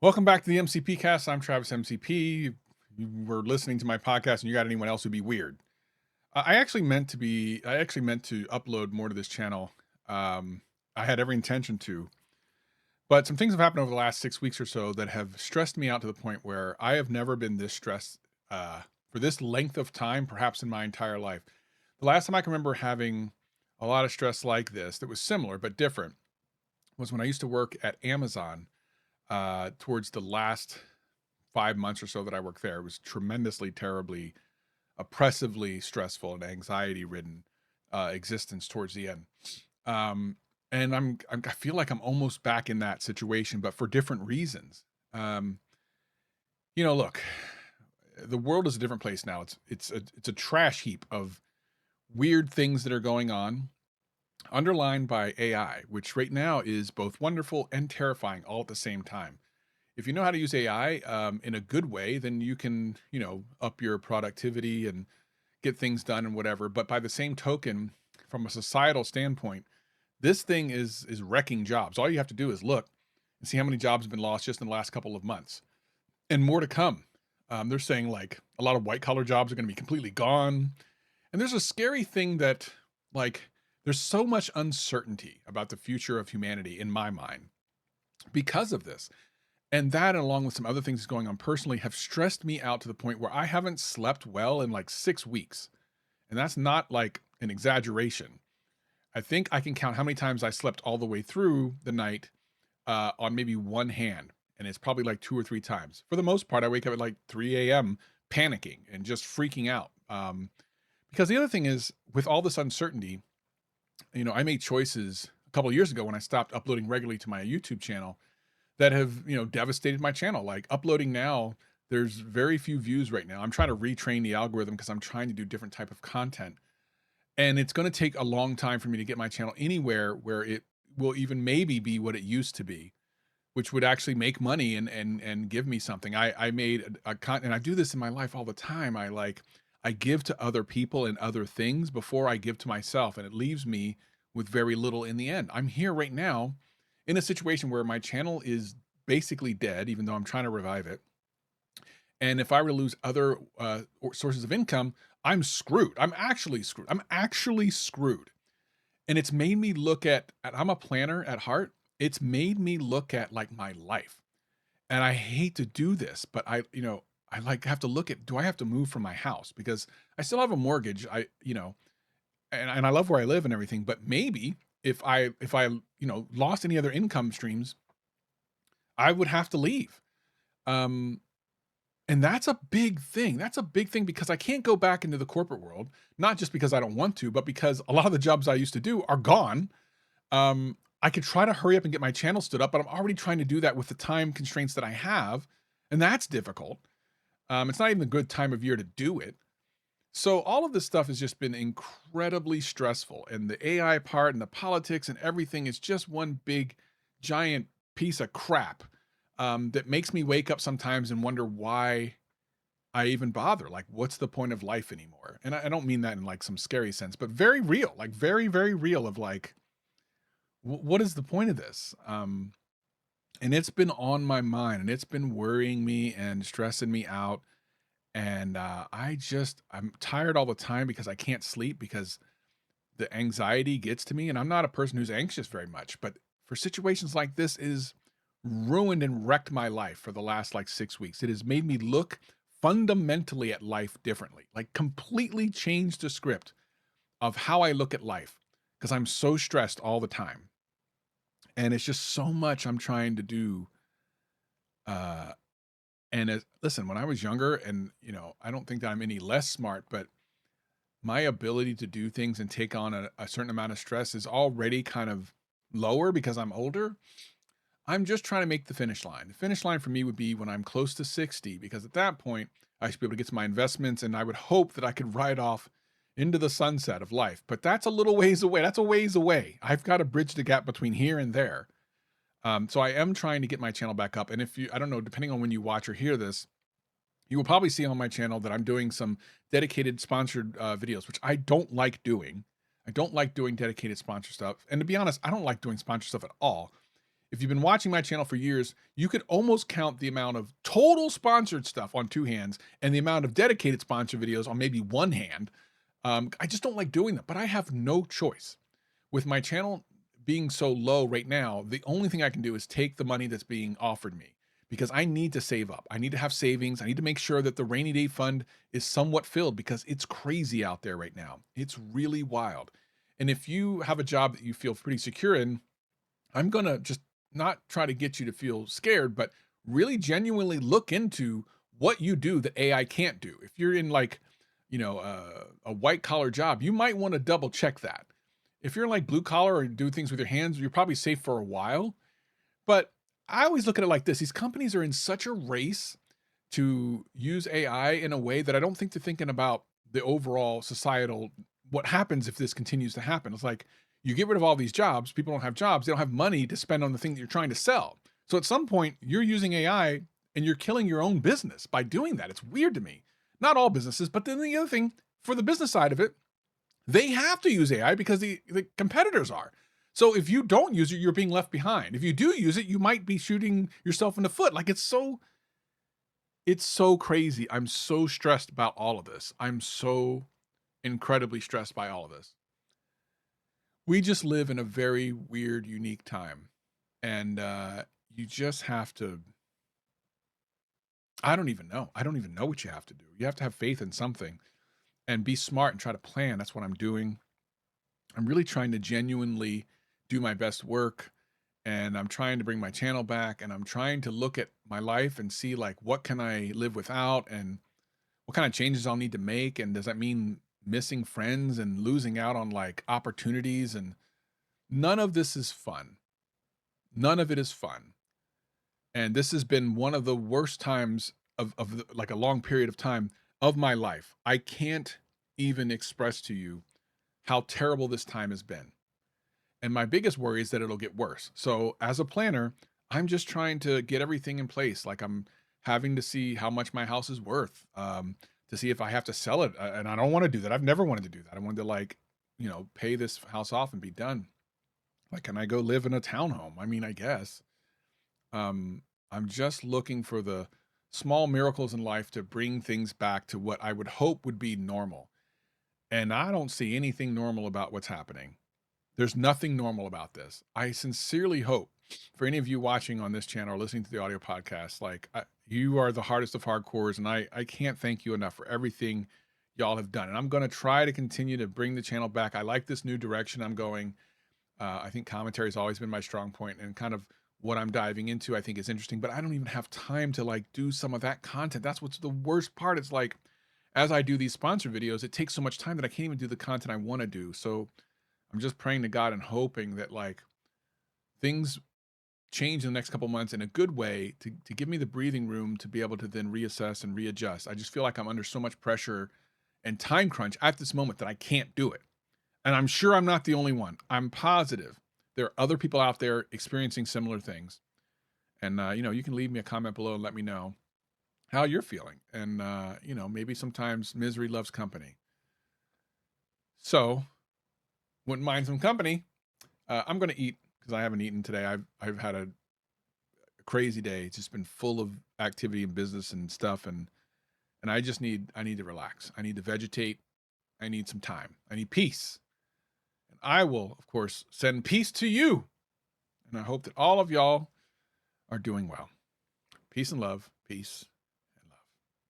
Welcome back to the MCP cast. I'm Travis MCP. You were listening to my podcast and you got anyone else who'd be weird. I actually meant to upload more to this channel. I had every intention to, but some things have happened over the last 6 weeks or so that have stressed me out to the point where I have never been this stressed for this length of time, perhaps in my entire life. The last time I can remember having a lot of stress like this that was similar but different was when I used to work at Amazon towards the last 5 months or so that I worked there. It was tremendously, terribly, oppressively stressful and anxiety ridden existence towards the end. Um, and I feel like I'm almost back in that situation, but for different reasons. Um, Look, the world is a different place now. It's a trash heap of weird things that are going on, underlined by AI, which right now is both wonderful and terrifying all at the same time. If you know how to use AI in a good way, then you can, up your productivity and get things done and whatever. But by the same token, from a societal standpoint, this thing is wrecking jobs. All you have to do is look and see how many jobs have been lost just in the last couple of months, and more to come. They're saying like a lot of white collar jobs are going to be completely gone, and there's a scary thing that like there's so much uncertainty about the future of humanity in my mind because of this. And that, along with some other things going on personally, have stressed me out to the point where I haven't slept well in like 6 weeks. And that's not like an exaggeration. I think I can count how many times I slept all the way through the night on maybe one hand. And it's probably like two or three times. For the most part, I wake up at like 3 a.m. panicking and just freaking out. Because the other thing is, with all this uncertainty, I made choices a couple of years ago when I stopped uploading regularly to my YouTube channel that have, devastated my channel. Like uploading now, there's very few views right now. I'm trying to retrain the algorithm because I'm trying to do different type of content. And it's going to take a long time for me to get my channel anywhere where it will even maybe be what it used to be, which would actually make money and give me something. I made and I do this in my life all the time. I give to other people and other things before I give to myself, and it leaves me with very little in the end. I'm here right now in a situation where my channel is basically dead, even though I'm trying to revive it. And if I were to lose other sources of income, I'm screwed. I'm actually screwed. I'm actually screwed. And it's made me look at I'm a planner at heart. It's made me look at like my life. And I hate to do this, but I like have to look at, do I have to move from my house? Because I still have a mortgage. And I love where I live and everything, but maybe if I lost any other income streams, I would have to leave. Um, and that's a big thing. That's a big thing because I can't go back into the corporate world, not just because I don't want to, but because a lot of the jobs I used to do are gone. I could try to hurry up and get my channel stood up, but I'm already trying to do that with the time constraints that I have, and that's difficult. It's not even a good time of year to do it. So all of this stuff has just been incredibly stressful, and the AI part and the politics and everything is just one big giant piece of crap that makes me wake up sometimes and wonder why I even bother. Like, what's the point of life anymore? And I don't mean that in like some scary sense, but very real, like very, very real of like, what is the point of this? And it's been on my mind and it's been worrying me and stressing me out. And I'm tired all the time because I can't sleep because the anxiety gets to me. And I'm not a person who's anxious very much, but for situations like this, it has ruined and wrecked my life for the last like 6 weeks. It has made me look fundamentally at life differently, like completely changed the script of how I look at life because I'm so stressed all the time. And it's just so much I'm trying to do. Uh, Listen, when I was younger, and I don't think that I'm any less smart, but my ability to do things and take on a certain amount of stress is already kind of lower because I'm older. I'm just trying to make the finish line. The finish line for me would be when I'm close to 60, because at that point, I should be able to get to my investments and I would hope that I could ride off into the sunset of life. But that's a little ways away. That's a ways away. I've got to bridge the gap between here and there. So I am trying to get my channel back up. And if you, I don't know, depending on when you watch or hear this, you will probably see on my channel that I'm doing some dedicated sponsored videos, which I don't like doing. I don't like doing dedicated sponsor stuff. And to be honest, I don't like doing sponsor stuff at all. If you've been watching my channel for years, you could almost count the amount of total sponsored stuff on 2 hands and the amount of dedicated sponsor videos on maybe 1 hand. I just don't like doing that, but I have no choice. With my channel being so low right now, the only thing I can do is take the money that's being offered me because I need to save up. I need to have savings. I need to make sure that the rainy day fund is somewhat filled because it's crazy out there right now. It's really wild. And if you have a job that you feel pretty secure in, I'm going to just not try to get you to feel scared, but really genuinely look into what you do that AI can't do. If you're in like, a white collar job, you might want to double check that. If you're like blue collar or do things with your hands, you're probably safe for a while. But I always look at it like this. These companies are in such a race to use AI in a way that I don't think they're thinking about the overall societal what happens if this continues to happen. It's like you get rid of all these jobs, people don't have jobs, they don't have money to spend on the thing that you're trying to sell. So at some point, you're using AI and you're killing your own business by doing that. It's weird to me. Not all businesses, but then the other thing for the business side of it, they have to use AI because the competitors are. So if you don't use it, you're being left behind. If you do use it, you might be shooting yourself in the foot. Like it's so crazy. I'm so stressed about all of this. I'm so incredibly stressed by all of this. We just live in a very weird, unique time. And you just have to, I don't even know. I don't even know what you have to do. You have to have faith in something and be smart and try to plan. That's what I'm doing. I'm really trying to genuinely do my best work, and I'm trying to bring my channel back, and I'm trying to look at my life and see like what can I live without and what kind of changes I'll need to make, and does that mean missing friends and losing out on like opportunities, and none of this is fun. None of it is fun. And this has been one of the worst times like a long period of time of my life. I can't even express to you how terrible this time has been. And my biggest worry is that it'll get worse. So as a planner, I'm just trying to get everything in place. Like I'm having to see how much my house is worth, to see if I have to sell it. And I don't want to do that. I've never wanted to do that. I wanted to like, pay this house off and be done. Like, can I go live in a townhome? I mean, I guess. I'm just looking for the small miracles in life to bring things back to what I would hope would be normal. And I don't see anything normal about what's happening. There's nothing normal about this. I sincerely hope for any of you watching on this channel or listening to the audio podcast, like you are the hardest of hardcores. And I can't thank you enough for everything y'all have done. And I'm going to try to continue to bring the channel back. I like this new direction I'm going. I think commentary has always been my strong point, and kind of what I'm diving into, I think is interesting, but I don't even have time to like do some of that content. That's what's the worst part. It's like, as I do these sponsor videos, it takes so much time that I can't even do the content I want to do. So I'm just praying to God and hoping that like things change in the next couple months in a good way to give me the breathing room to be able to then reassess and readjust. I just feel like I'm under so much pressure and time crunch at this moment that I can't do it. And I'm sure I'm not the only one. I'm positive there are other people out there experiencing similar things. And, you can leave me a comment below and let me know how you're feeling. And, maybe sometimes misery loves company. So, wouldn't mind some company. I'm going to eat because I haven't eaten today. I've had a crazy day. It's just been full of activity and business and stuff. And I need to relax. I need to vegetate. I need some time. I need peace. And I will, of course, send peace to you. And I hope that all of y'all are doing well. Peace and love. Peace.